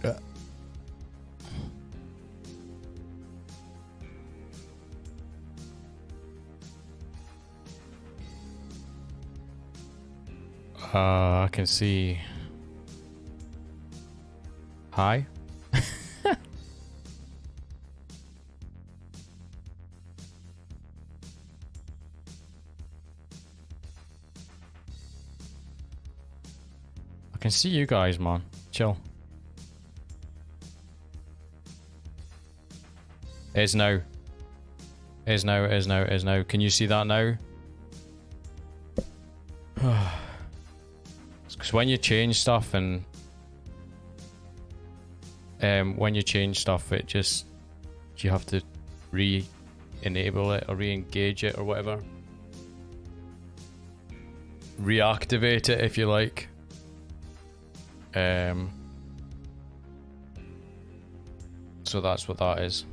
Yeah. I can see. Hi. I can see you guys, man. Chill. Is now. Is now, is now, is now. Can you see that now? Because when you change stuff and when you change stuff, it just, you have to re-enable it or re-engage it or whatever. Reactivate it if you like. So that's what that is.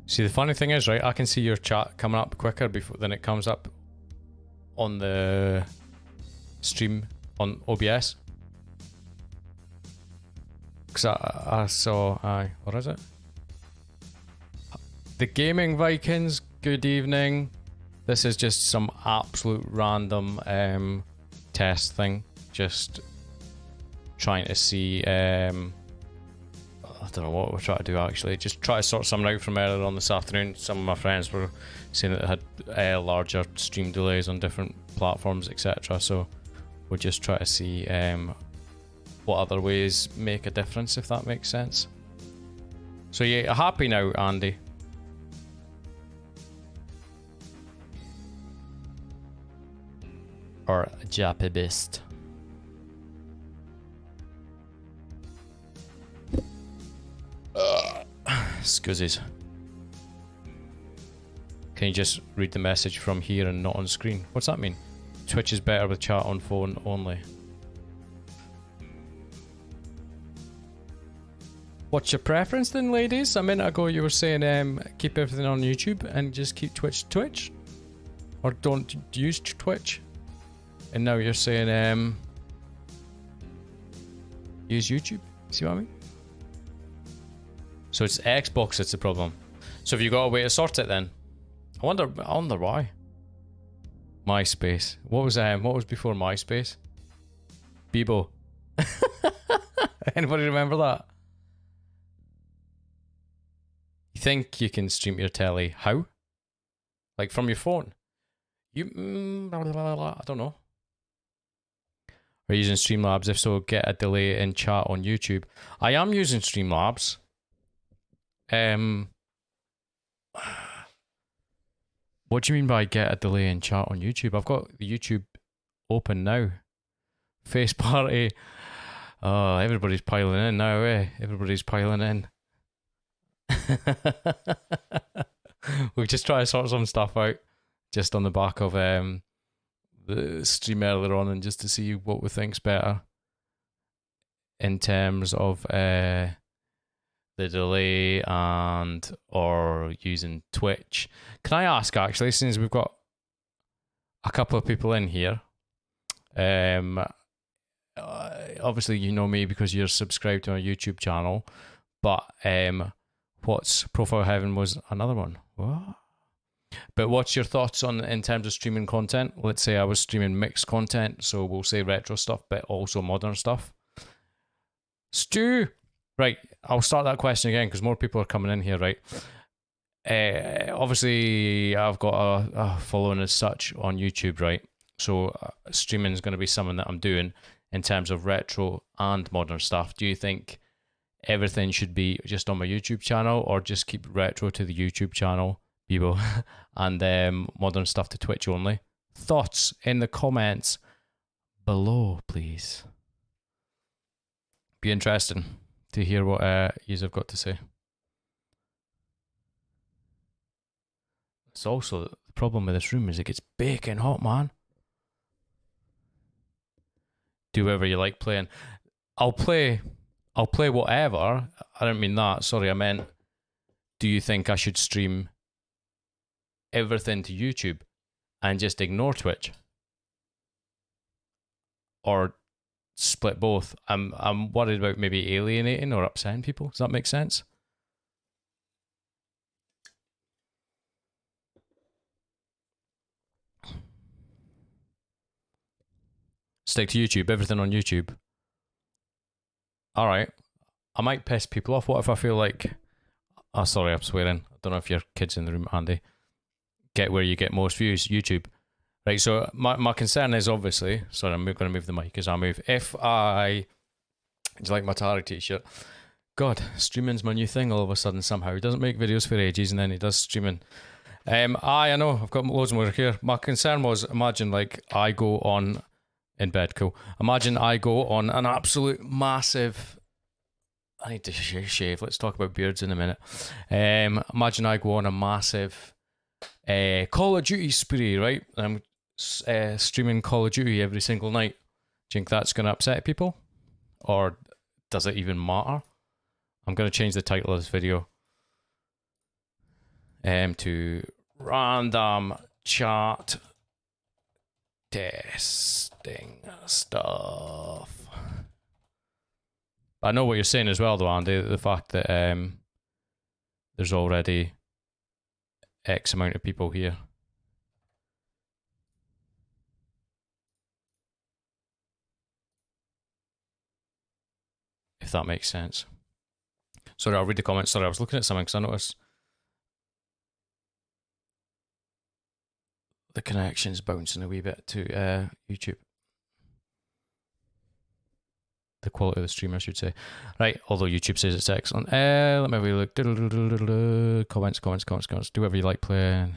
See, the funny thing is, right, I can see your chat coming up quicker than it comes up on the stream on OBS. Because I saw, what is it? The Gaming Vikings, good evening. This is just some absolute random test thing. Just trying to see... I don't know what we're trying to do actually. Just try to sort something out from earlier on this afternoon. Some of my friends were saying that they had larger stream delays on different platforms, etc. So we'll just try to see what other ways make a difference, if that makes sense. So yeah, happy now, Andy? Or Japibist? Scusies. Can you just read the message from here and not on screen? What's that mean? Twitch is better with chat on phone only. What's your preference then, ladies? A minute ago you were saying keep everything on YouTube and just keep Twitch. Or don't use Twitch. And now you're saying use YouTube. See what I mean? So it's Xbox that's the problem. So have you got a way to sort it then? I wonder why. MySpace. What was before MySpace? Bebo. Anybody remember that? You think you can stream your telly? How? Like from your phone? You I don't know. Are you using Streamlabs? If so, get a delay in chat on YouTube. I am using Streamlabs. What do you mean by get a delay in chat on YouTube? I've got YouTube open now. Face party. Oh, everybody's piling in now, eh? Everybody's piling in. We just try to sort some stuff out just on the back of the stream earlier on, and just to see what we think's better in terms of the delay and or using Twitch. Can I ask actually, since we've got a couple of people in here, obviously you know me because you're subscribed to my YouTube channel, but what's Profile Heaven was another one. What? But what's your thoughts on in terms of streaming content? Let's say I was streaming mixed content, so we'll say retro stuff but also modern stuff. Stu! Right, I'll start that question again because more people are coming in here, right? Obviously, I've got a following as such on YouTube, right? So streaming is going to be something that I'm doing in terms of retro and modern stuff. Do you think everything should be just on my YouTube channel, or just keep retro to the YouTube channel, Bebo, and modern stuff to Twitch only? Thoughts in the comments below, please. Be interesting to hear what yous have got to say. It's also the problem with this room is it gets baking hot, man. Do whatever you like playing. I'll play whatever. I don't mean that. Sorry, I meant, do you think I should stream everything to YouTube and just ignore Twitch? Or split both? I'm worried about maybe alienating or upsetting people. Does that make sense? Stick to YouTube, everything on YouTube. Alright. I might piss people off. What if I feel like... Oh, sorry, I'm swearing. I don't know if your kid's in the room, Andy. Get where you get most views, YouTube. Right, so my concern is obviously... Sorry, I'm going to move the mic as I move. If I... Do you like my Tari t-shirt? God, streaming's my new thing all of a sudden somehow. He doesn't make videos for ages and then he does streaming. I know, I've got loads more here. My concern was, imagine like I go on... In bed, cool. Imagine I go on an absolute massive... I need to shave. Let's talk about beards in a minute. Imagine I go on a massive Call of Duty spree, right? I'm streaming Call of Duty every single night. Do you think that's going to upset people? Or does it even matter? I'm going to change the title of this video to Random Chat Testing Stuff. I know what you're saying as well, though, Andy. The fact that there's already X amount of people here. If that makes sense. Sorry, I'll read the comments. Sorry, I was looking at something because I noticed the connection's bouncing a wee bit to YouTube. The quality of the stream, I should say. Right, although YouTube says it's excellent. Let me have a look. Comments. Do whatever you like playing.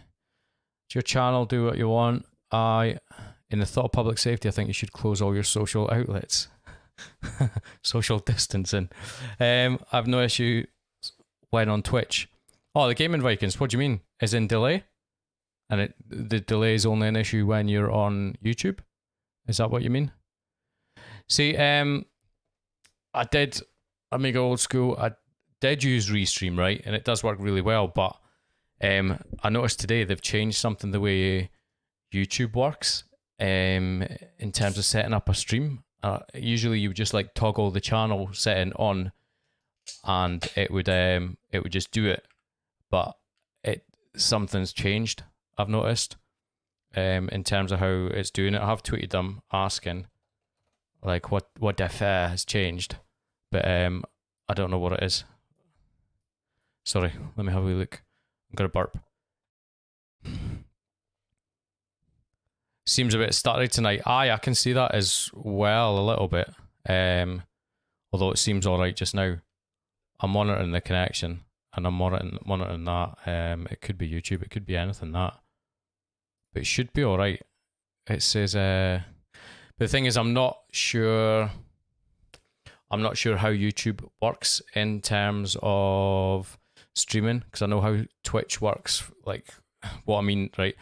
It's your channel, do what you want. In the thought of public safety, I think you should close all your social outlets. Social distancing. I've no issue when on Twitch. Oh, the Gaming Vikings, what do you mean? Is in delay? And the delay is only an issue when you're on YouTube? Is that what you mean? See, I'm old school. I did use Restream, right? And it does work really well, but I noticed today they've changed something the way YouTube works in terms of setting up a stream. Usually you would just like toggle the channel setting on and it would just do it. But something's changed, I've noticed, in terms of how it's doing it. I have tweeted them asking like what has changed, but I don't know what it is. Sorry, let me have a wee look. I'm gonna burp. Seems a bit stuttery tonight. I can see that as well a little bit. Although it seems alright just now. I'm monitoring the connection and I'm monitoring that. It could be YouTube, it could be anything that. But it should be alright. It says but the thing is I'm not sure how YouTube works in terms of streaming, because I know how Twitch works. Like what I mean, right?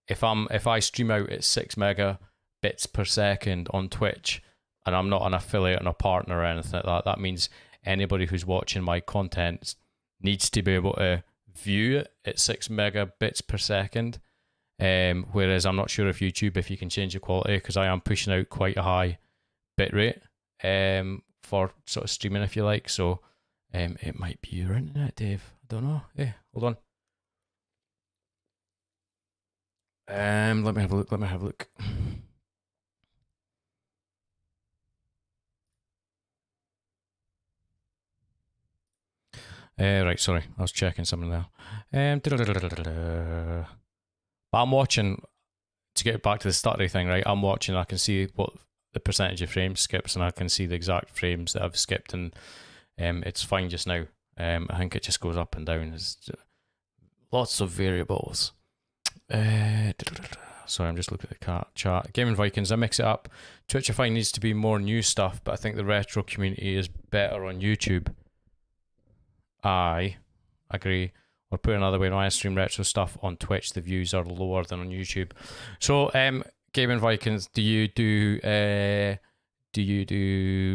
If I stream out at 6 megabits per second on Twitch and I'm not an affiliate and a partner or anything like that, that means anybody who's watching my content needs to be able to view it at 6 megabits per second. Whereas I'm not sure if YouTube, if you can change the quality, because I am pushing out quite a high bit rate for sort of streaming, if you like. So it might be your internet, Dave. I don't know. Hey, hold on. Let me have a look. Right, sorry, I was checking something there. But I'm watching, to get back to the stuttery thing, right? I'm watching, I can see what the percentage of frames skips, and I can see the exact frames that I've skipped, and it's fine just now. I think it just goes up and down. There's lots of variables. Sorry, I'm just looking at the chat. Gaming Vikings, I mix it up. Twitch I find needs to be more new stuff, but I think the retro community is better on YouTube. I agree. Or put it another way, when I stream retro stuff on Twitch, the views are lower than on YouTube. So, Gaming Vikings, do you do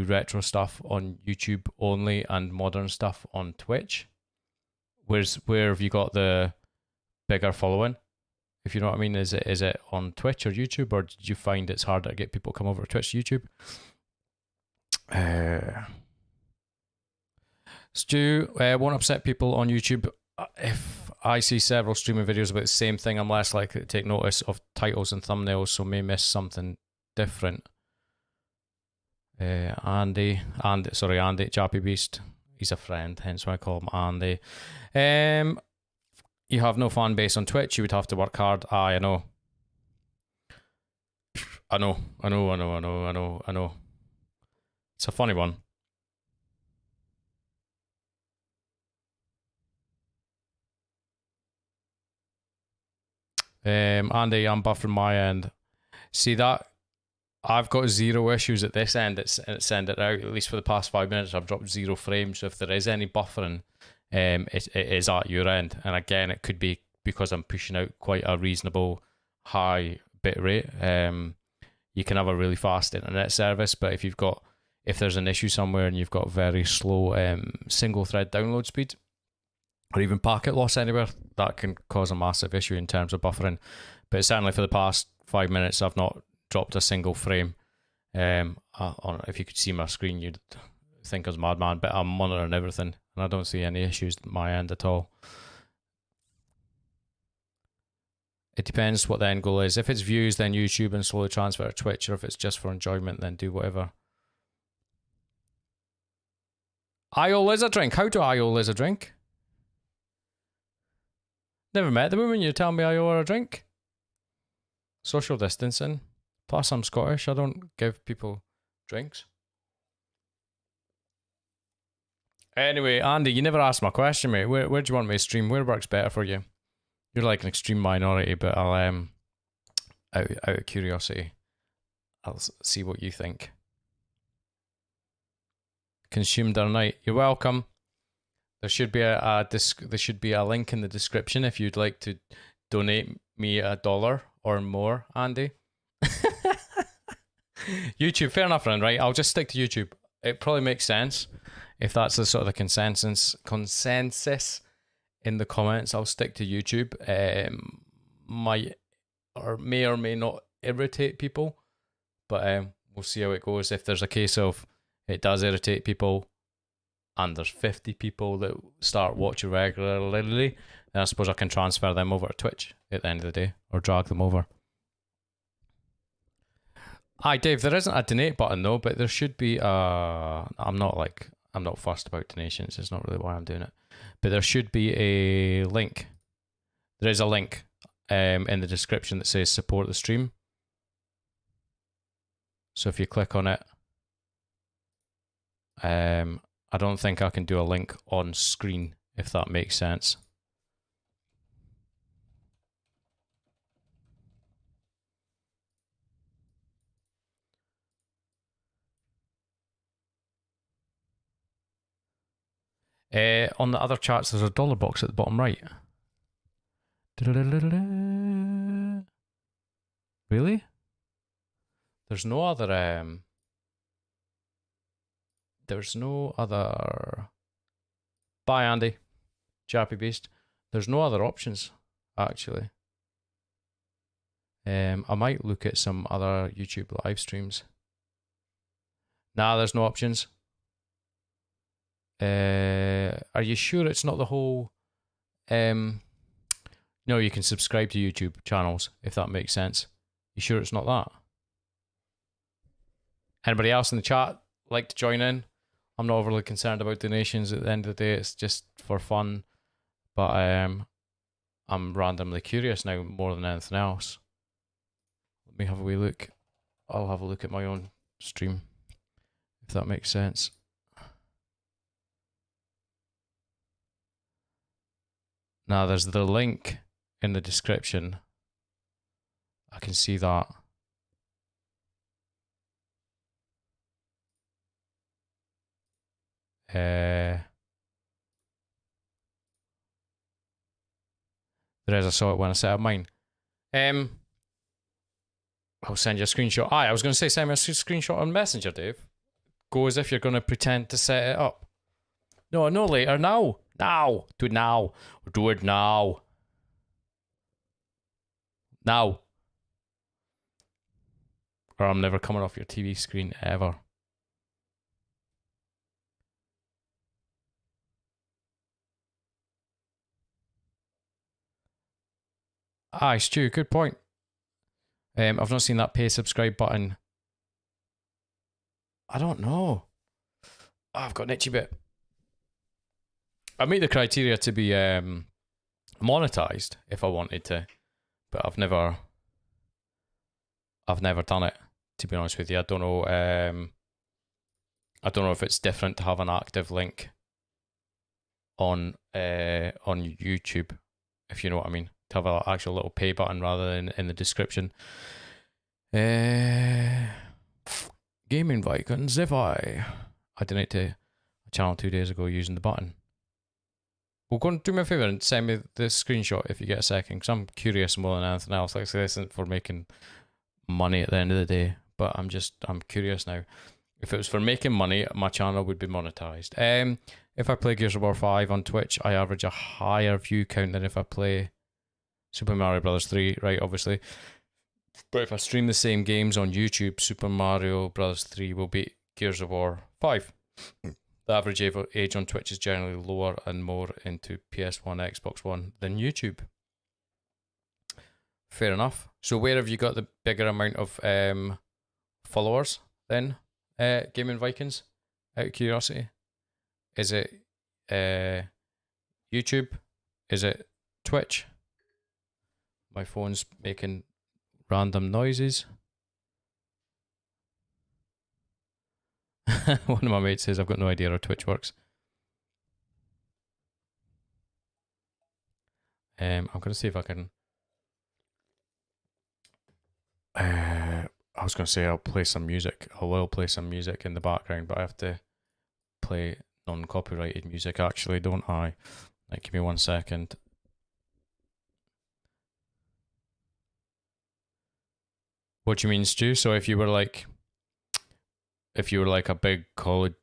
retro stuff on YouTube only and modern stuff on Twitch? Where have you got the bigger following? If you know what I mean, is it on Twitch or YouTube, or did you find it's harder to get people to come over to Twitch, YouTube? Stu, won't upset people on YouTube. If I see several streaming videos about the same thing, I'm less likely to take notice of titles and thumbnails, so may miss something different. Andy, Jappy Beast. He's a friend, hence why I call him Andy. You have no fan base on Twitch. You would have to work hard. I know. I know. It's a funny one. Andy, I'm buffering my end. See that? I've got 0 issues at this end. It's sent it out. At least for the past 5 minutes, I've dropped 0 frames. So if there is any buffering, it is at your end. And again, it could be because I'm pushing out quite a reasonable high bit rate. You can have a really fast internet service, but if there's an issue somewhere and you've got very slow single thread download speed, or even packet loss anywhere, that can cause a massive issue in terms of buffering. But certainly for the past 5 minutes, I've not dropped a single frame. If you could see my screen, you'd think I was a madman, but I'm monitoring everything, and I don't see any issues at my end at all. It depends what the end goal is. If it's views, then YouTube and slowly transfer to Twitch, or if it's just for enjoyment, then do whatever. IOL is a drink. How do IOL is a drink? Never met the woman. You're telling me I owe her a drink? Social distancing. Plus, I'm Scottish. I don't give people drinks. Anyway, Andy, you never asked my question, mate. Where do you want me to stream? Where works better for you? You're like an extreme minority, but I'll out of curiosity, I'll see what you think. Consumed our night. You're welcome. There should be a link in the description if you'd like to donate me $1 or more, Andy. YouTube, fair enough, friend. Right, I'll just stick to YouTube. It probably makes sense if that's the sort of the consensus in the comments. I'll stick to YouTube. May or may not irritate people, but we'll see how it goes. If there's a case of it does irritate people, and there's 50 people that start watching regularly, then I suppose I can transfer them over to Twitch at the end of the day, or drag them over. Hi Dave, there isn't a donate button though, but there should be I'm not fussed about donations, it's not really why I'm doing it. But there should be a link. There is a link in the description that says support the stream. So if you click on it, I don't think I can do a link on screen, if that makes sense. On the other charts, there's a dollar box at the bottom right. Really? There's no other. There's no other. Bye, Andy. Jappy Beast. There's no other options, actually. I might look at some other YouTube live streams. Nah, there's no options. Are you sure it's not the whole? No, you can subscribe to YouTube channels, if that makes sense. You sure it's not that? Anybody else in the chat like to join in? I'm not overly concerned about donations at the end of the day. It's just for fun. But I'm randomly curious now more than anything else. Let me have a wee look. I'll have a look at my own stream, if that makes sense. Now there's the link in the description. I can see that. There is, I saw it when I set up mine. I'll send you a screenshot. I was going to say send me a screenshot on Messenger, Dave. Go as if you're going to pretend to set it up. No later, now. Now. Do it now. Do it now. Now. Or I'm never coming off your TV screen ever. Aye, Stu, good point. I've not seen that pay subscribe button. I don't know. Oh, I've got an itchy bit. I meet the criteria to be monetized if I wanted to, but I've never done it, to be honest with you. I don't know if it's different to have an active link on YouTube, if you know what I mean. To have an actual little pay button rather than in the description. Gaming Vikings, if I donated to a channel 2 days ago using the button. Well, go and do me a favour and send me the screenshot if you get a second, because I'm curious more than anything else. Like I say, this isn't for making money at the end of the day, but I'm curious now. If it was for making money, my channel would be monetized. If I play Gears of War 5 on Twitch, I average a higher view count than if I play Super Mario Bros. 3, right, obviously. But if I stream the same games on YouTube, Super Mario Bros. 3 will beat Gears of War 5. The average age on Twitch is generally lower and more into PS1, Xbox One than YouTube. Fair enough. So where have you got the bigger amount of followers then, Gaming Vikings, out of curiosity? Is it YouTube? Is it Twitch? My phone's making random noises. One of my mates says I've got no idea how Twitch works. I'm going to see if I can... I was going to say I'll play some music. I will play some music in the background, but I have to play non-copyrighted music actually, don't I? Like, give me 1 second. What do you mean, Stu? So if you were like a big Call of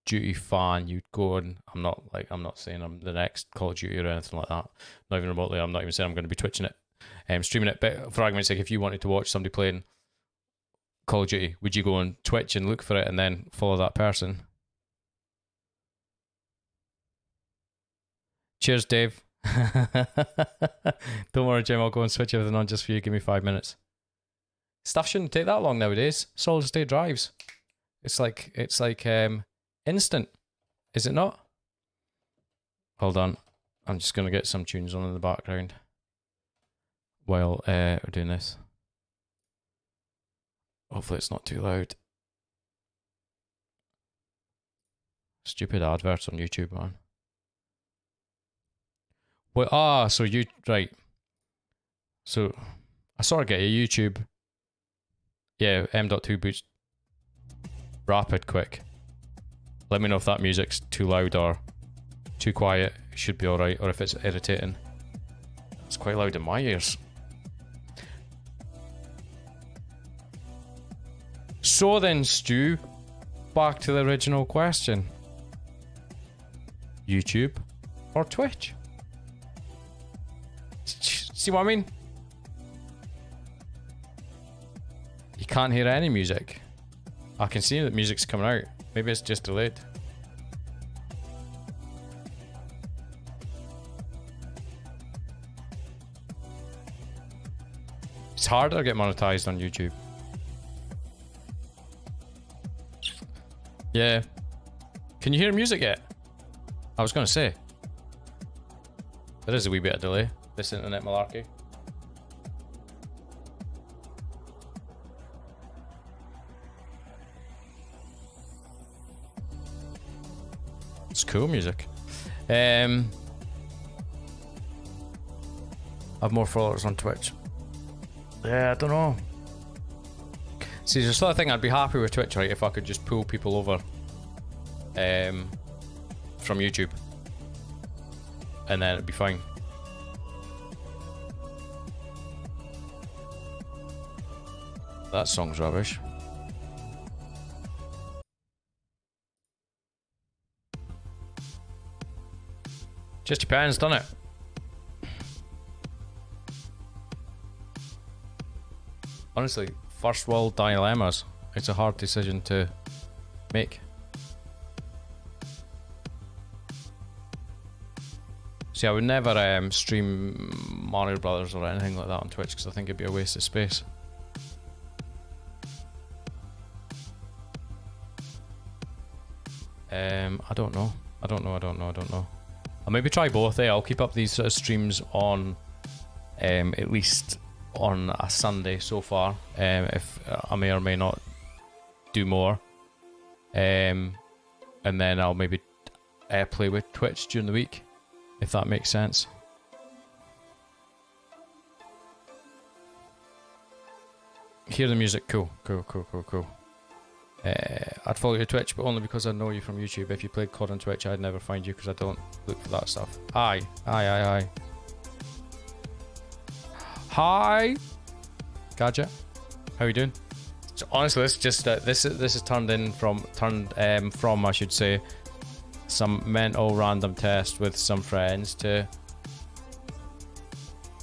Duty fan, you'd go and I'm not saying I'm the next Call of Duty or anything like that. Not even remotely. I'm not even saying I'm going to be twitching it, streaming it. But for argument's sake, if you wanted to watch somebody playing Call of Duty, would you go on Twitch and look for it and then follow that person? Cheers, Dave. Don't worry, Jim. I'll go and switch everything on just for you. Give me 5 minutes. Stuff shouldn't take that long nowadays. Solid state drives. It's like instant, is it not? Hold on, I'm just gonna get some tunes on in the background while we're doing this. Hopefully it's not too loud. Stupid adverts on YouTube, man. Well, so you right. So I sort of get you, YouTube. Yeah, M.2 boots rapid quick. Let me know if that music's too loud or too quiet. It should be alright, or if it's irritating. It's quite loud in my ears. So then, Stu, back to the original question. YouTube or Twitch? See what I mean? You can't hear any music. I can see that music's coming out. Maybe it's just delayed. It's harder to get monetized on YouTube. Yeah. Can you hear music yet? I was going to say. There is a wee bit of delay. This internet malarkey. It's cool music. Have more followers on Twitch. Yeah, I don't know. See, there's a sort of thing I'd be happy with Twitch, right, if I could just pull people over from YouTube. And then it'd be fine. That song's rubbish. Just depends, doesn't it? Honestly, first world dilemmas. It's a hard decision to make. See, I would never stream Mario Brothers or anything like that on Twitch because I think it'd be a waste of space. I don't know. I don't know. I'll maybe try both. I'll keep up these sort of streams on at least on a Sunday so far. If I may or may not do more. And then I'll maybe play with Twitch during the week, if that makes sense. Hear the music, cool. I'd follow your Twitch, but only because I know you from YouTube. If you played COD on Twitch, I'd never find you because I don't look for that stuff. Aye. Hi, Gadget. How are you doing? So honestly, this just this is turned from I should say some mental random test with some friends to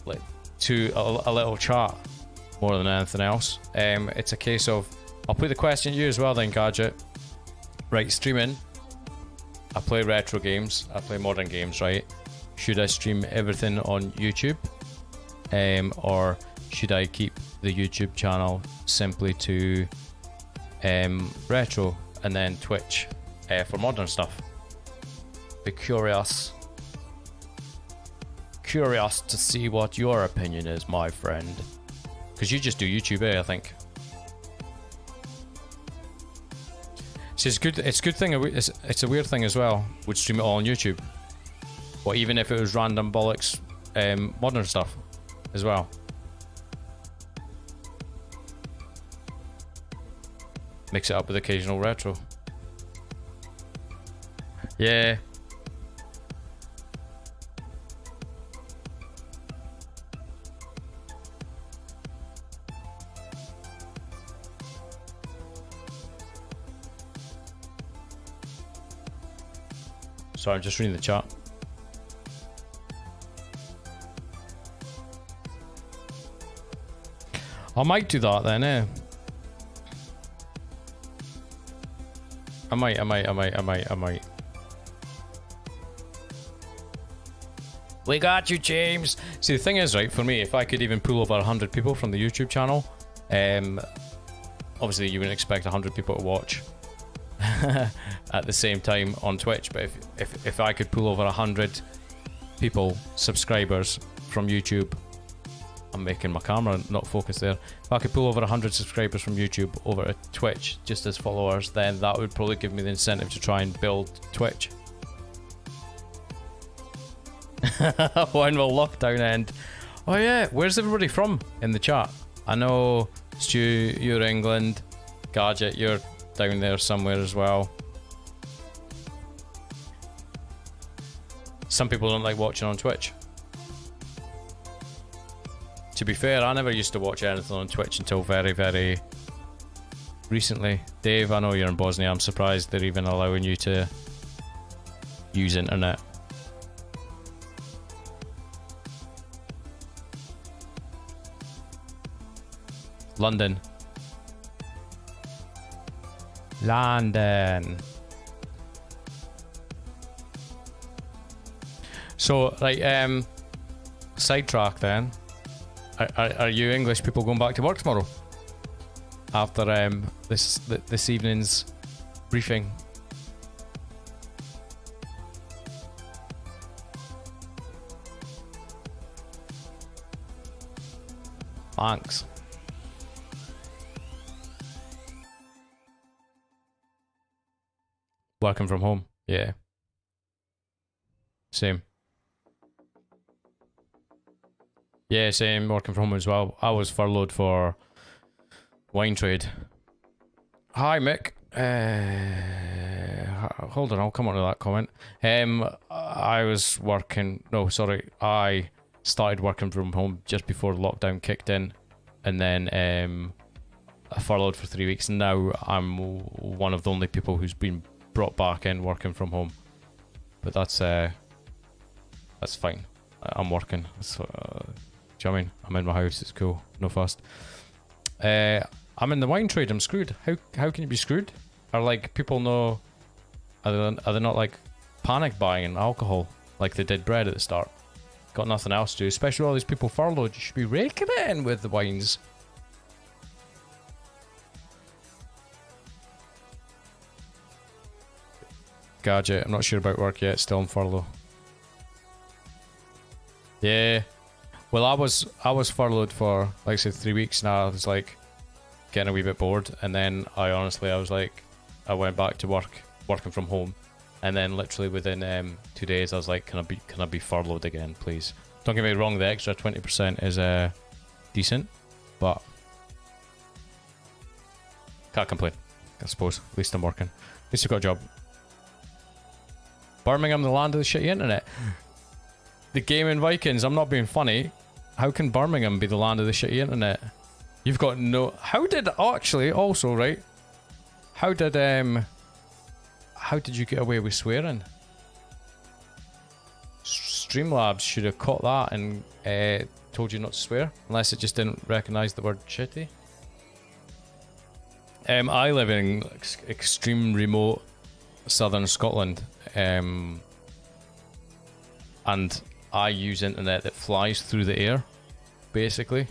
like a little chat more than anything else. It's a case of I'll put the question to you as well then, Gadget. Right, streaming. I play retro games. I play modern games, right? Should I stream everything on YouTube? Or should I keep the YouTube channel simply to retro and then Twitch for modern stuff? Be curious to see what your opinion is, my friend. Because you just do YouTube, I think. So it's good. It's a good thing. It's a weird thing as well. Would stream it all on YouTube, or even if it was random bollocks, modern stuff, as well. Mix it up with occasional retro. Yeah. Sorry, I'm just reading the chat. I might do that then, eh? I might. We got you, James. See, the thing is, right, for me, if I could even pull over 100 people from the YouTube channel, obviously you wouldn't expect 100 people to watch at the same time on Twitch, but if I could pull over 100 people, subscribers from YouTube, I'm making my camera not focus there. If I could pull over 100 subscribers from YouTube over to Twitch just as followers, then that would probably give me the incentive to try and build Twitch. When will lockdown end? Oh yeah, where's everybody from in the chat? I know Stu, you're England. Gadget, you're down there somewhere as well. Some people don't like watching on Twitch. To be fair, I never used to watch anything on Twitch until very, very recently. Dave, I know you're in Bosnia. I'm surprised they're even allowing you to use internet. London. So, right, sidetrack then. Are you English people going back to work tomorrow? After this evening's briefing? Thanks. Working from home, yeah. Same. Yeah, same, working from home as well. I was furloughed for wine trade. Hi, Mick. Hold on, I'll come on to that comment. I was working... No, sorry. I started working from home just before lockdown kicked in. And then furloughed for 3 weeks. Now I'm one of the only people who's been brought back in working from home. But that's fine. I'm working. Do you know what I mean? I'm in my house. It's cool. No fuss. I'm in the wine trade. I'm screwed. How can you be screwed? Are like people know? Are they not like panic buying alcohol like they did bread at the start? Got nothing else to do. Especially all these people furloughed. You should be raking it in with the wines. Gadget. I'm not sure about work yet. Still on furlough. Yeah. Well, I was furloughed for like I said 3 weeks now. I was like getting a wee bit bored, and then I was like, I went back to working from home, and then literally within 2 days I was like, can I be furloughed again, please? Don't get me wrong, the extra 20% is decent, but can't complain. I suppose at least I'm working. At least I've got a job. Birmingham, the land of the shitty internet. The gaming Vikings. I'm not being funny. How can Birmingham be the land of the shitty internet? You've got no... How did... Actually, also, right? How did you get away with swearing? Streamlabs should have caught that and told you not to swear. Unless it just didn't recognise the word shitty. I live in extreme remote southern Scotland. And I use internet that flies through the air, basically.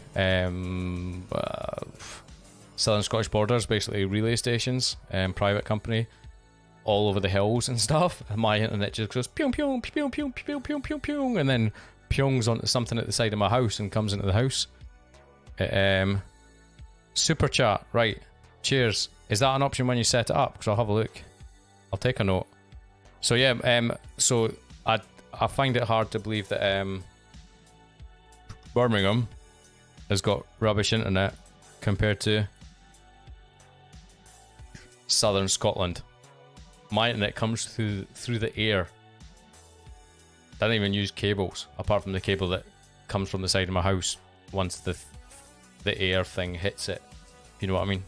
Southern Scottish Borders, basically relay stations, private company, all over the hills and stuff. And my internet just goes pew pew pew pew pew pew pew pew, and then pyongs onto something at the side of my house and comes into the house. Super chat, right? Cheers. Is that an option when you set it up? Because I'll have a look. I'll take a note. So yeah, so I find it hard to believe that Birmingham has got rubbish internet compared to southern Scotland. My internet comes through the air. I don't even use cables apart from the cable that comes from the side of my house once the air thing hits it. You know what I mean?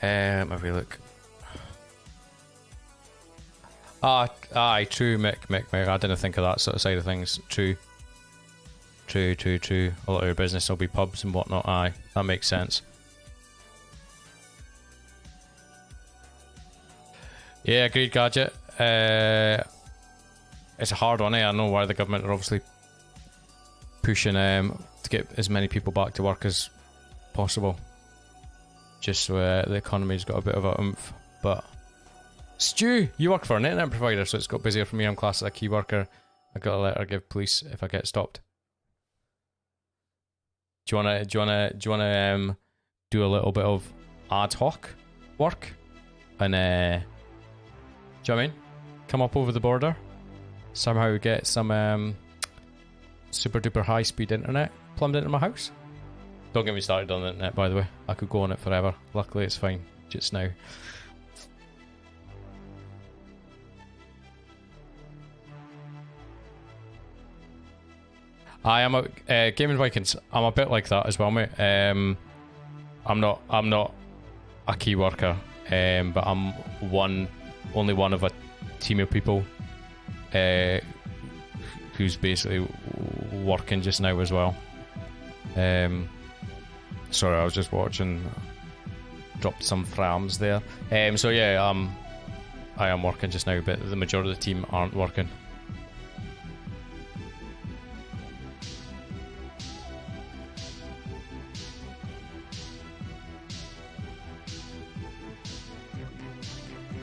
Have a look. Aye, true, Mick. I didn't think of that sort of side of things. True. A lot of your business will be pubs and whatnot. Aye, that makes sense. Yeah, agreed, Gadget. It's a hard one, eh? I know why the government are obviously pushing to get as many people back to work as possible. Just so the economy's got a bit of a oomph, but... Stu, you work for an internet provider, so it's got busier for me. I'm classed as a key worker. I got a letter to give police if I get stopped. Do you wanna do a little bit of ad hoc work and do you know what I mean? Come up over the border, somehow get some super duper high speed internet plumbed into my house. Don't get me started on the internet, by the way. I could go on it forever. Luckily, it's fine just now. I am a Gaming Vikings. I'm a bit like that as well, mate. I'm not a key worker, but I'm only one of a team of people who's basically working just now as well. Sorry, I was just watching. Dropped some frams there. So yeah, I am working just now, but the majority of the team aren't working.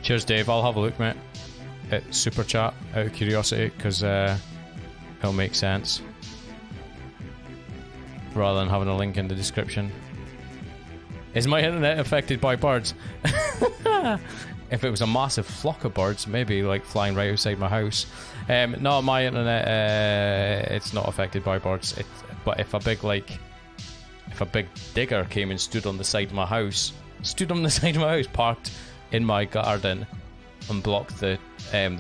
Cheers, Dave. I'll have a look, mate, at Super Chat out of curiosity, because it'll make sense rather than having a link in the description. Is my internet affected by birds? If it was a massive flock of birds, maybe like flying right outside my house. No, my internet, it's not affected by birds. But if a big digger came and stood on the side of my house, parked in my garden and block the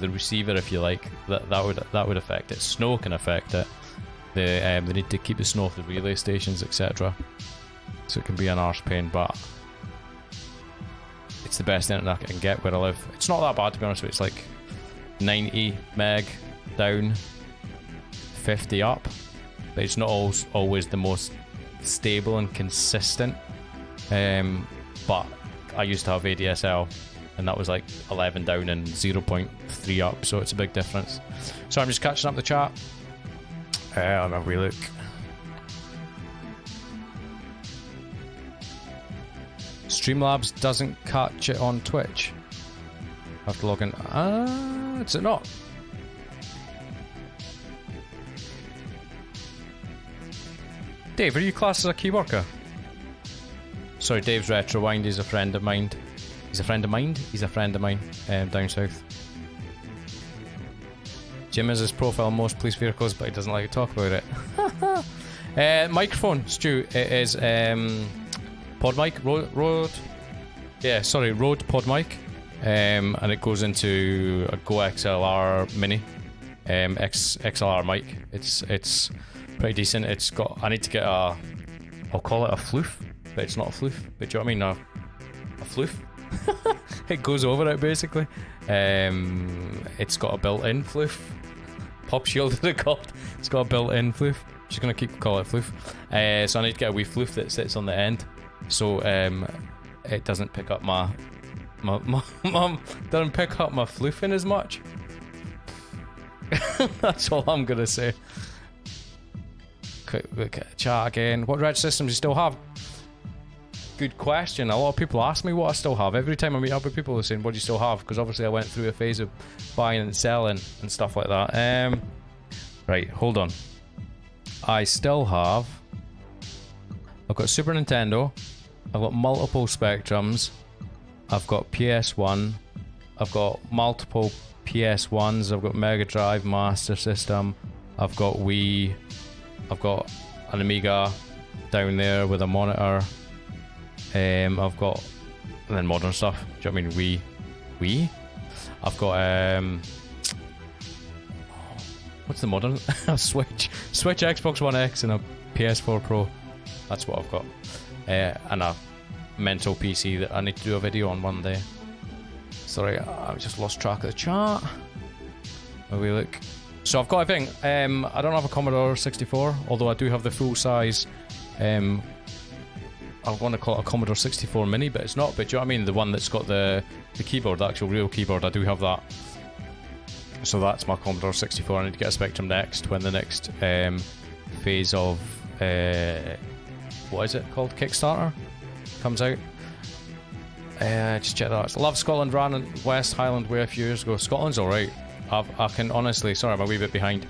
receiver, if you like, that would affect it. Snow can affect it. they need to keep the snow off the relay stations, etc. So it can be an arse pain, but it's the best internet I can get where I live. It's not that bad, to be honest with you. It's like 90 meg down, 50 up, but it's not always the most stable and consistent. But I used to have ADSL, and that was like 11 down and 0.3 up, so it's a big difference. So I'm just catching up the chat. Let me have a wee look. Streamlabs doesn't catch it on Twitch. I have to log in. Is it not? Dave, are you classed as a key worker? Sorry, Dave's Retrowind. He's a friend of mine. He's a friend of mine? He's a friend of mine down south. Jim has his profile on most police vehicles, but he doesn't like to talk about it. Microphone, Stu. It is pod mic, Rode pod mic, and it goes into a Go XLR Mini, XLR mic. It's pretty decent. It's got. I need to get a. I'll call it a floof, but it's not a floof. But do you know what I mean? A floof. It goes over it basically. It's got a built-in floof. Pop shield is it called? It's got a built-in floof. Just gonna keep calling it floof. So I need to get a wee floof that sits on the end, so it doesn't pick up my doesn't pick up my floofing as much. That's all I'm gonna say. Quick look at chat again. What red systems do you still have? Good question. A lot of people ask me what I still have. Every time I meet up with people, they're saying, what do you still have? Because obviously I went through a phase of buying and selling and stuff like that. Right, hold on. I still have... I've got Super Nintendo. I've got multiple Spectrums. I've got PS1. I've got multiple PS1s. I've got Mega Drive, Master System. I've got Wii. I've got an Amiga down there with a monitor. I've got, and then modern stuff. Do you know what I mean? Wii? I've got, what's the modern? A Switch, Xbox One X, and a PS4 Pro. That's what I've got. And a mental PC that I need to do a video on one day. Sorry, I just lost track of the chat. Where we look. So I've got everything. I don't have a Commodore 64, although I do have the full size. I want to call it a Commodore 64 Mini, but it's not. But do you know what I mean? The one that's got the keyboard, the actual real keyboard. I do have that. So that's my Commodore 64. I need to get a Spectrum next when the next phase of what is it called? Kickstarter comes out. Just check that out. I love Scotland. Ran in West Highland Way a few years ago. Scotland's alright. I can honestly, sorry, I'm a wee bit behind.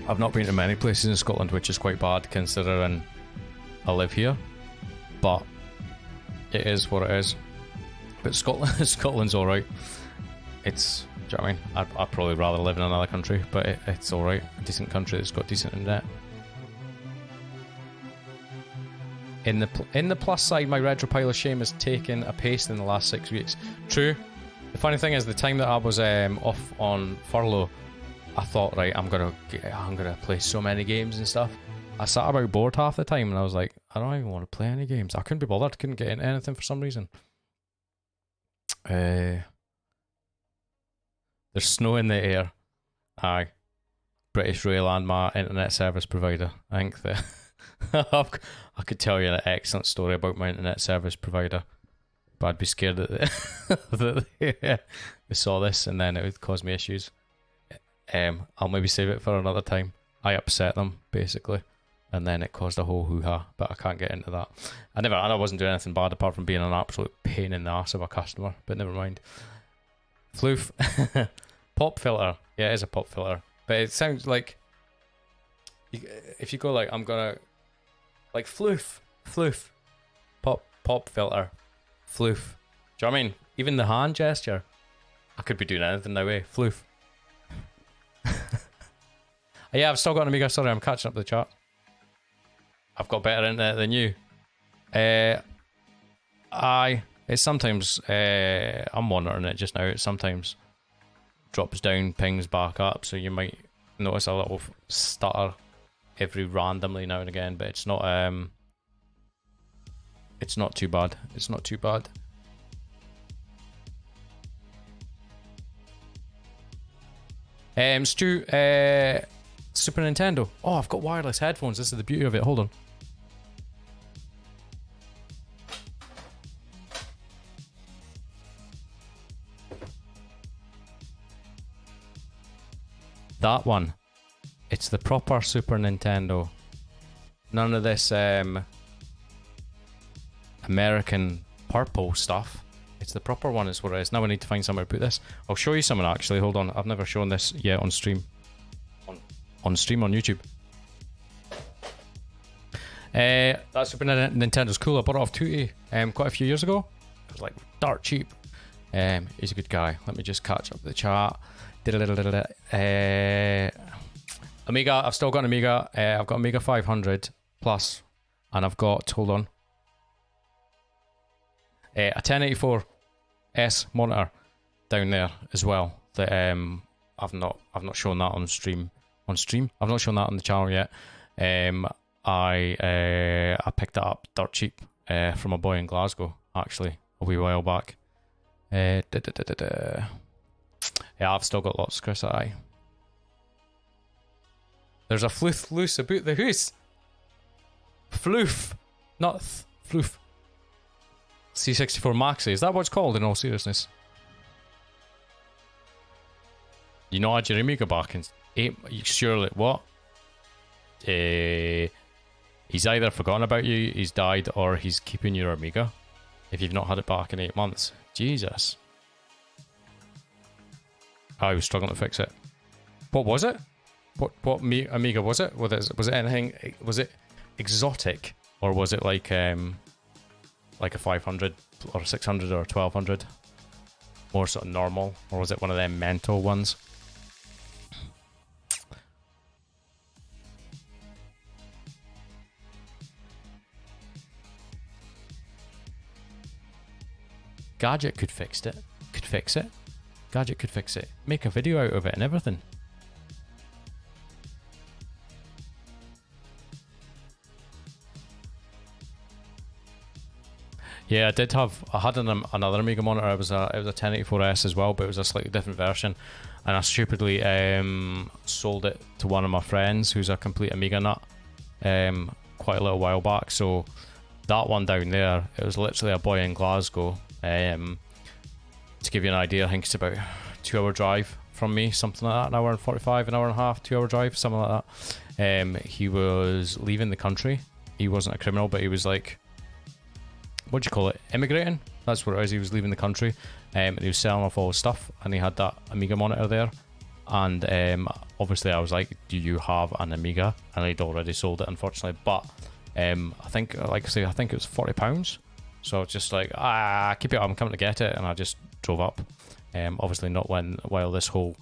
I've not been to many places in Scotland, which is quite bad considering I live here. But it is what it is. But Scotland's alright. It's, do you know what I mean? I'd probably rather live in another country, but it's alright. A decent country that's got decent internet. In the plus side, my retro pile of shame has taken a pace in the last 6 weeks. True. The funny thing is, the time that I was off on furlough, I thought, right, I'm gonna play so many games and stuff. I sat about bored half the time, and I was like, I don't even want to play any games. I couldn't be bothered. Couldn't get into anything for some reason. There's snow in the air. Aye. British Rail and my internet service provider. I think that I could tell you an excellent story about my internet service provider, but I'd be scared that they saw this and then it would cause me issues. I'll maybe save it for another time. I upset them basically, and then it caused a whole hoo-ha, but I can't get into that. I wasn't doing anything bad apart from being an absolute pain in the arse of a customer, but never mind. Floof. Pop filter. Yeah, it is a pop filter, but it sounds like if you go like, I'm gonna like floof, pop filter, floof. Do you know what I mean? Even the hand gesture, I could be doing anything now, eh? Floof. Yeah, I've still got an Amiga. Sorry, I'm catching up with the chat. I've got better internet than you. It's sometimes I'm monitoring it just now. It sometimes drops down, pings back up, so you might notice a little stutter every randomly now and again, but it's not too bad. It's not too bad. Stu, Super Nintendo. Oh, I've got wireless headphones. This is the beauty of it. Hold on. That one. It's the proper Super Nintendo. None of this American purple stuff. It's the proper one is what it is. Now I need to find somewhere to put this. I'll show you something actually. Hold on. I've never shown this yet on stream. On stream on YouTube. That Super Nintendo's cool. I bought it off Tootie quite a few years ago. It was like dirt cheap. He's a good guy. Let me just catch up the chat. Amiga, I've still got an Amiga. I've got Amiga 500 plus, and I've got, hold on, a 1084S monitor down there as well. That I've not shown that on stream. I've not shown that on the channel yet. I picked that up dirt cheap from a boy in Glasgow actually a wee while back. Yeah, I've still got lots, Chris. Aye. There's a floof loose about the hoose. Floof, not floof. C64 Maxi, is that what it's called in all seriousness? You know, had your Amiga back in 8, surely, what? He's either forgotten about you, he's died, or he's keeping your Amiga. If you've not had it back in 8 months. Jesus. I was struggling to fix it. What was it? What Amiga was it? Was it anything? Was it exotic, or was it like a 500 or 600 or 1200? More sort of normal, or was it one of them mental ones? Gadget could fix it. Gadget could fix it. Make a video out of it and everything. Yeah, I had another Amiga monitor. It was a 1084S as well, but it was a slightly different version. And I stupidly sold it to one of my friends who's a complete Amiga nut quite a little while back. So that one down there, it was literally a boy in Glasgow. To give you an idea, I think it's about 2-hour drive from me, something like that, an hour and 45, an hour and a half, 2-hour drive, something like that. He was leaving the country. He wasn't a criminal, but he was like, what do you call it, immigrating? That's what it is. He was leaving the country, and he was selling off all his stuff, and he had that Amiga monitor there. And obviously I was like, do you have an Amiga? And he'd already sold it, unfortunately, but I think, like I say, I think it was £40. So I was just like, keep it up, I'm coming to get it. And I just drove up. Obviously not while this whole,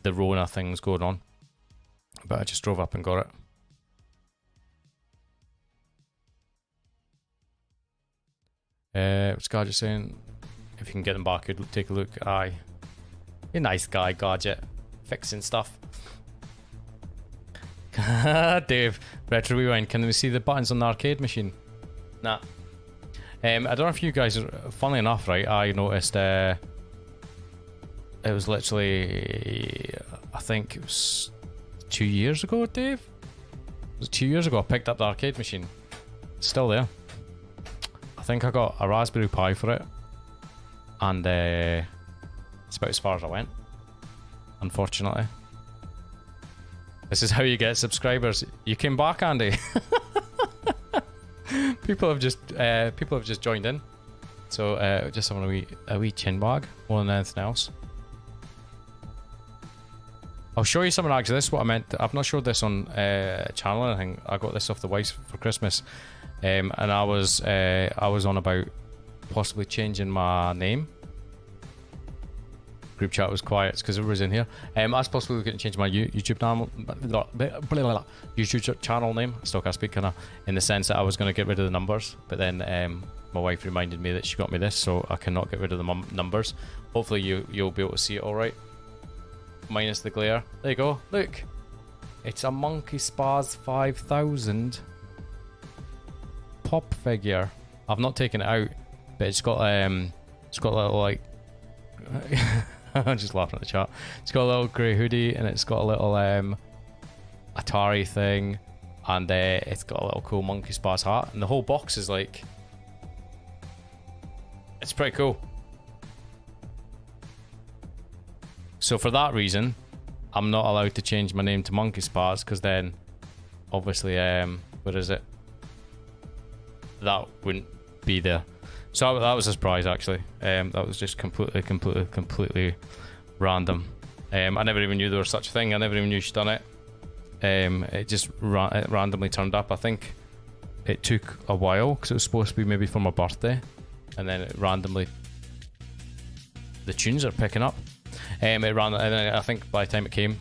the Rona thing's going on. But I just drove up and got it. What's Gadget saying? If you can get them back, take a look. Aye. You're a nice guy, Gadget. Fixing stuff. Dave, Retro Rewind, can we see the buttons on the arcade machine? Nah. I don't know if you guys, funnily enough, right, I noticed it was literally, I think it was 2 years ago, Dave? Was it 2 years ago I picked up the arcade machine? It's still there. I think I got a Raspberry Pi for it, and it's about as far as I went, unfortunately. This is how you get subscribers. You came back, Andy. People have just joined in, so just having a wee chin wag more than anything else. I'll show you something actually. This is what I meant. I've not showed this on channel or anything. I got this off the wife for Christmas, and I was on about possibly changing my name. Group chat was quiet because everybody's in here. I was possibly looking to change my YouTube channel name. I still can't speak, kind of, in the sense that I was going to get rid of the numbers, but then my wife reminded me that she got me this, so I cannot get rid of the numbers. Hopefully you'll be able to see it all right. minus the glare. There you go. Look, it's a Monkey Spas 5000 pop figure. I've not taken it out, but it's got a little like. I'm just laughing at the chat. It's got a little grey hoodie and it's got a little Atari thing, and it's got a little cool Monkey Spas hat, and the whole box is like, it's pretty cool. So for that reason, I'm not allowed to change my name to Monkey Spas, because then obviously where is it? That wouldn't be there. So that was a surprise actually. That was just completely random. I never even knew there was such a thing. I never even knew she'd done it. It just it randomly turned up. I think it took a while because it was supposed to be maybe for my birthday, and then it randomly, the tunes are picking up. It ran, and then I think by the time it came,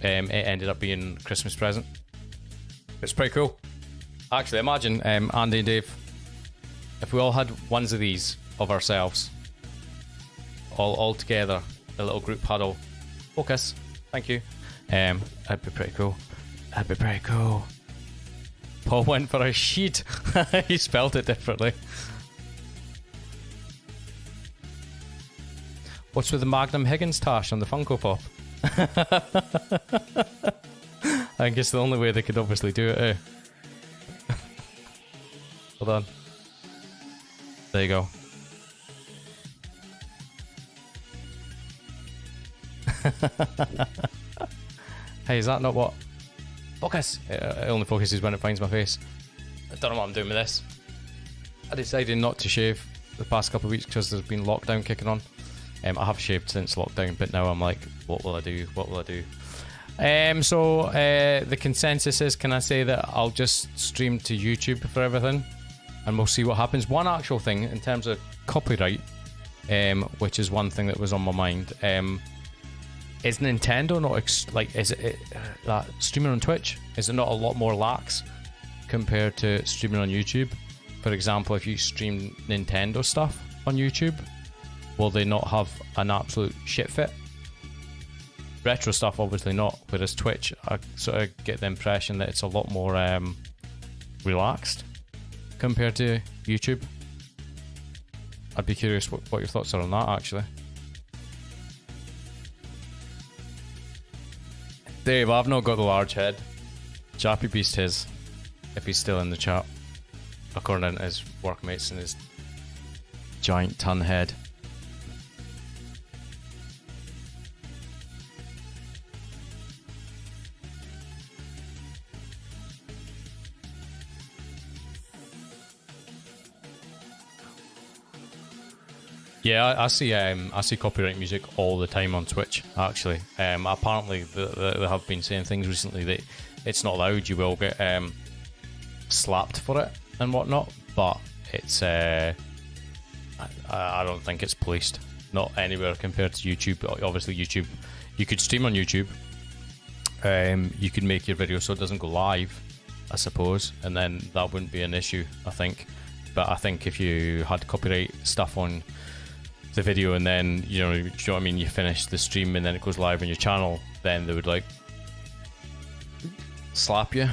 it ended up being a Christmas present. It's pretty cool. Actually, imagine Andy and Dave, if we all had ones of these of ourselves, all together, a little group huddle. Focus. Thank you. That'd be pretty cool. That'd be pretty cool. Paul went for a sheet. He spelled it differently. What's with the Magnum Higgins tash on the Funko Pop? I think it's the only way they could obviously do it, eh? Hold on. There you go. Hey, is that not what? Focus! It only focuses when it finds my face. I don't know what I'm doing with this. I decided not to shave the past couple of weeks because there's been lockdown kicking on. I have shaved since lockdown, but now I'm like, what will I do? What will I do? So the consensus is, can I say that I'll just stream to YouTube for everything, and we'll see what happens. One actual thing in terms of copyright, which is one thing that was on my mind. Is Nintendo not is it streaming on Twitch? Is it not a lot more lax compared to streaming on YouTube? For example, if you stream Nintendo stuff on YouTube, will they not have an absolute shit fit? Retro stuff, obviously not. Whereas Twitch, I sort of get the impression that it's a lot more relaxed compared to YouTube. I'd be curious what your thoughts are on that, actually. Dave, I've not got the large head. Jappy Beast his, if he's still in the chat, according to his workmates and his giant ton head. Yeah, I see copyright music all the time on Twitch. Actually, apparently they have been saying things recently that it's not allowed. You will get slapped for it and whatnot. But it's I don't think it's policed. Not anywhere compared to YouTube. Obviously, YouTube, you could stream on YouTube. You could make your video so it doesn't go live, I suppose, and then that wouldn't be an issue, I think. But I think if you had copyright stuff on the video and then you know what I mean, you finish the stream and then it goes live on your channel, then they would like slap you,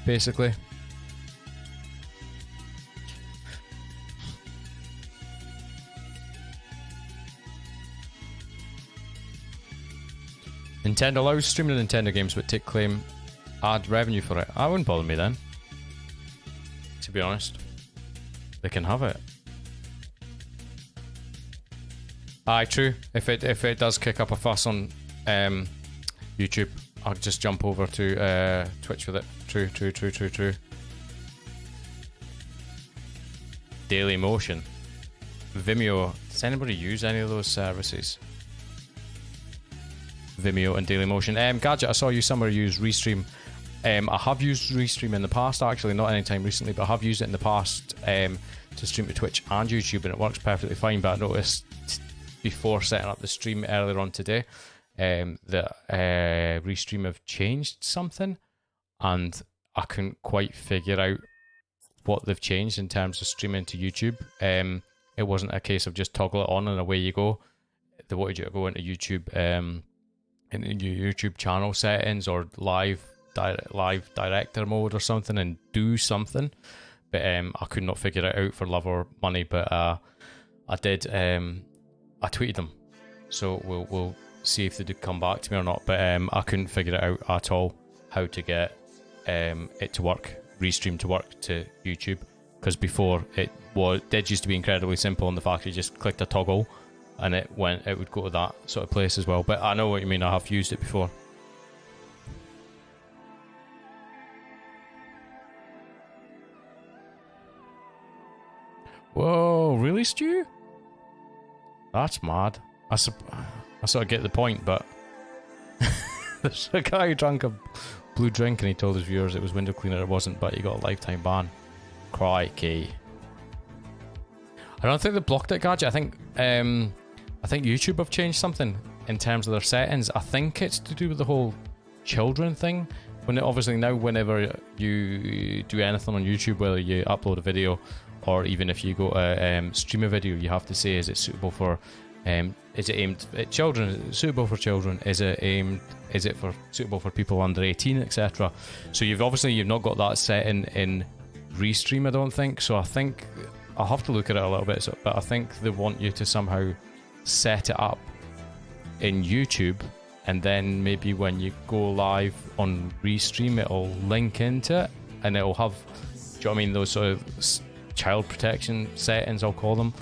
basically. Nintendo allows streaming Nintendo games but take claim ad revenue for it. I wouldn't bother me then, to be honest. They can have it. Aye, true. If it does kick up a fuss on YouTube, I'll just jump over to Twitch with it. True. Daily Motion, Vimeo. Does anybody use any of those services? Vimeo and Daily Motion. Gadget, I saw you somewhere use Restream. I have used Restream in the past, actually, not anytime recently, but I have used it in the past to stream to Twitch and YouTube, and it works perfectly fine. But I noticed before setting up the stream earlier on today that Restream have changed something, and I couldn't quite figure out what they've changed in terms of streaming to YouTube. It wasn't a case of just toggle it on and away you go. They wanted you to go into YouTube into your YouTube channel settings or live director mode or something and do something. But I could not figure it out for love or money. But I did. I tweeted them, so we'll see if they did come back to me or not. But I couldn't figure it out at all how to get it to work, Restream to work to YouTube. Because before it did used to be incredibly simple, and the fact you just clicked a toggle and it would go to that sort of place as well. But I know what you mean. I have used it before. Whoa, really, Stu? That's mad. I sort of get the point, but there's a guy who drank a blue drink and he told his viewers it was window cleaner. It wasn't, but he got a lifetime ban. Crikey. I don't think they blocked it, Gadget. I think YouTube have changed something in terms of their settings. I think it's to do with the whole children thing. Obviously now, whenever you do anything on YouTube, whether you upload a video or even if you go to stream a video, you have to say, is it suitable for, is it aimed at children? Is it suitable for children? Is it suitable for people under 18, etc.? So you've not got that setting in Restream, I don't think. So I think I'll have to look at it a little bit. But I think they want you to somehow set it up in YouTube, and then maybe when you go live on Restream, it'll link into it, and it'll have, do you know what I mean, those sort of child protection settings, I'll call them.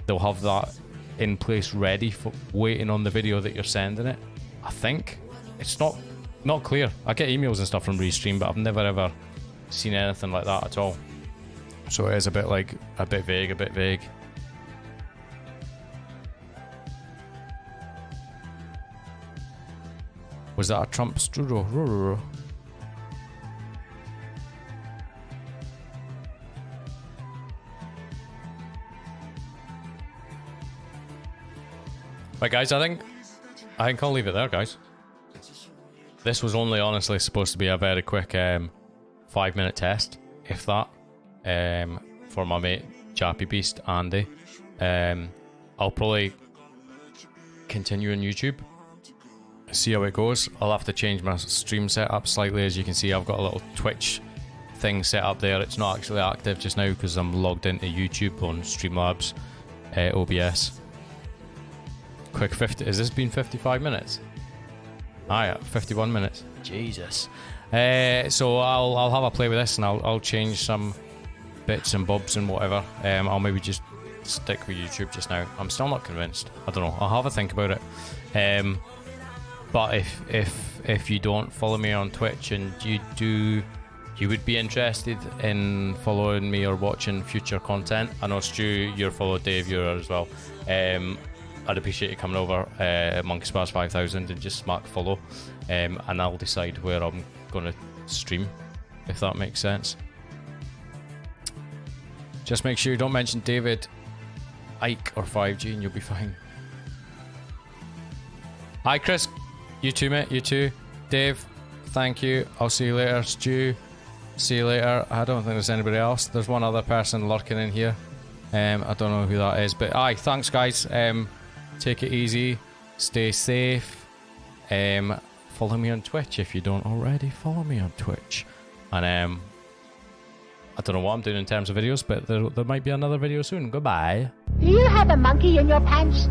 They'll have that in place ready for waiting on the video that you're sending it. I think it's not clear. I get emails and stuff from Restream, but I've never ever seen anything like that at all. So it is a bit vague. Was that a Trump strudel? Right, guys, I think I'll leave it there, guys. This was only honestly supposed to be a very quick 5-minute test, if that, for my mate Chappy Beast Andy. I'll probably continue on YouTube, see how it goes. I'll have to change my stream setup slightly. As you can see, I've got a little Twitch thing set up there. It's not actually active just now because I'm logged into YouTube on Streamlabs OBS. Quick 50. Has this been 55 minutes? Ah, yeah, 51 minutes. Jesus. So I'll have a play with this, and I'll change some bits and bobs and whatever. I'll maybe just stick with YouTube just now. I'm still not convinced. I don't know. I'll have a think about it. But if you don't follow me on Twitch and you would be interested in following me or watching future content. I know Stu, you're followed Dave, you're as well. I'd appreciate you coming over, Monkey Spars 5000, and just smack follow, and I'll decide where I'm going to stream, if that makes sense. Just make sure you don't mention David, Ike, or 5G, and you'll be fine. Hi, Chris. You too, mate. You too. Dave, thank you. I'll see you later. Stu, see you later. I don't think there's anybody else. There's one other person lurking in here. I don't know who that is, but aye, thanks, guys. Take it easy, stay safe. Follow me on Twitch if you don't already. Follow me on Twitch, and I don't know what I'm doing in terms of videos, but there might be another video soon. Goodbye. Do you have a monkey in your pants?